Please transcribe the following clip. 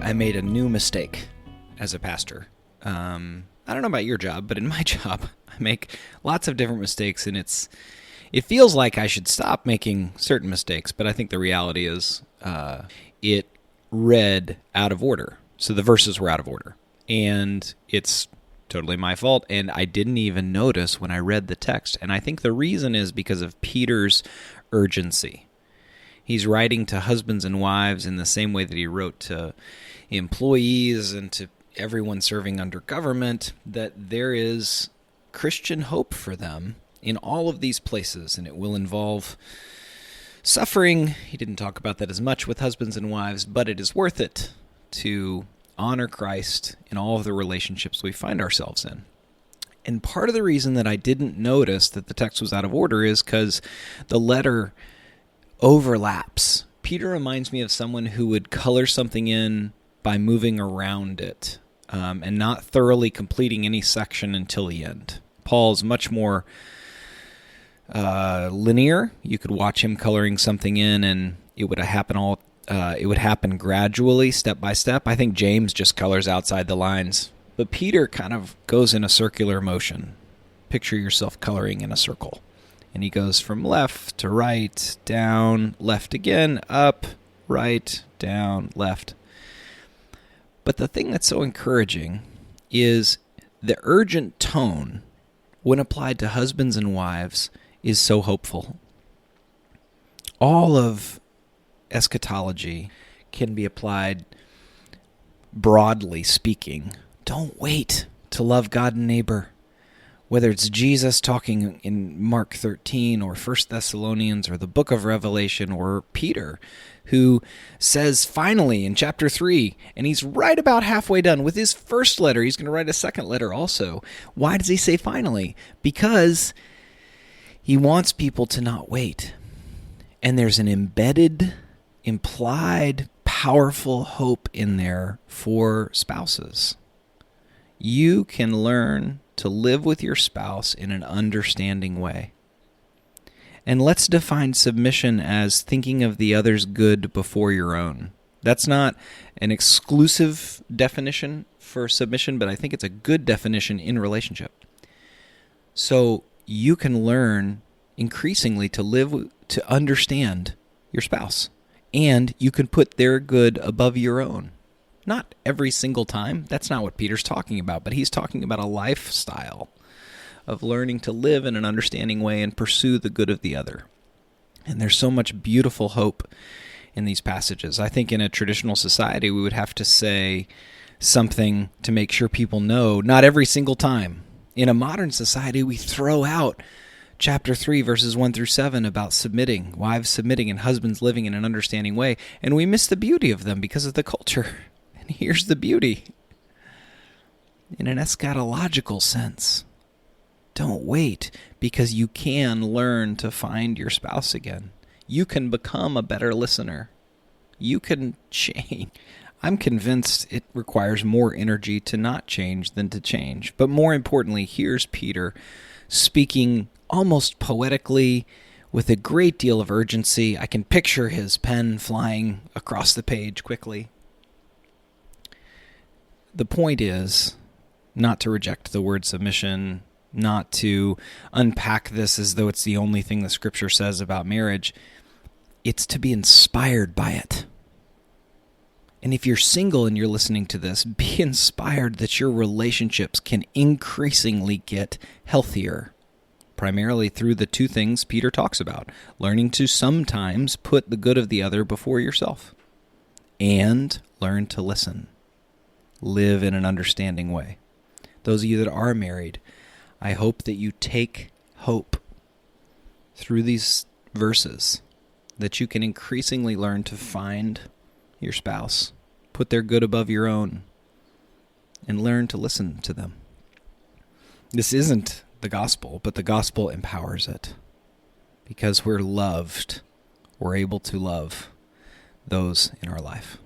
I made a new mistake as a pastor. I don't know about your job, but in my job, I make lots of different mistakes, and it feels like I should stop making certain mistakes, but I think the reality is it read out of order. So the verses were out of order, and it's totally my fault, and I didn't even notice when I read the text, and I think the reason is because of Peter's urgency. He's writing to husbands and wives in the same way that he wrote to employees and to everyone serving under government, that there is Christian hope for them in all of these places, and it will involve suffering. He didn't talk about that as much with husbands and wives, but it is worth it to honor Christ in all of the relationships we find ourselves in. And part of the reason that I didn't notice that the text was out of order is because the letter overlaps. Peter reminds me of someone who would color something in by moving around it and not thoroughly completing any section until the end. Paul's much more linear. You could watch him coloring something in, and it would happen gradually, step by step. I think James just colors outside the lines, but Peter kind of goes in a circular motion. Picture yourself coloring in a circle. And he goes from left to right, down, left again, up, right, down, left. But the thing that's so encouraging is the urgent tone, when applied to husbands and wives, is so hopeful. All of eschatology can be applied broadly speaking. Don't wait to love God and neighbor. Whether it's Jesus talking in Mark 13 or 1 Thessalonians or the book of Revelation or Peter, who says finally in chapter 3, and he's right about halfway done with his first letter. He's going to write a second letter also. Why does he say finally? Because he wants people to not wait. And there's an embedded, implied, powerful hope in there for spouses. You can learn to live with your spouse in an understanding way. And let's define submission as thinking of the other's good before your own. That's not an exclusive definition for submission, but I think it's a good definition in relationship. So you can learn increasingly to understand your spouse, and you can put their good above your own. Not every single time. That's not what Peter's talking about, but he's talking about a lifestyle of learning to live in an understanding way and pursue the good of the other. And there's so much beautiful hope in these passages. I think in a traditional society, we would have to say something to make sure people know, not every single time. In a modern society, we throw out chapter 3, verses 1 through 7 about submitting, wives submitting and husbands living in an understanding way, and we miss the beauty of them because of the culture. Here's the beauty. In an eschatological sense, don't wait, because you can learn to find your spouse again. You can become a better listener. You can change. I'm convinced it requires more energy to not change than to change. But more importantly, here's Peter speaking almost poetically with a great deal of urgency. I can picture his pen flying across the page quickly. The point is not to reject the word submission, not to unpack this as though it's the only thing the Scripture says about marriage. It's to be inspired by it. And if you're single and you're listening to this, be inspired that your relationships can increasingly get healthier, primarily through the two things Peter talks about: learning to sometimes put the good of the other before yourself, and learn to listen. Live in an understanding way. Those of you that are married, I hope that you take hope through these verses, that you can increasingly learn to find your spouse, put their good above your own, and learn to listen to them. This isn't the gospel, but the gospel empowers it. Because we're loved, we're able to love those in our life.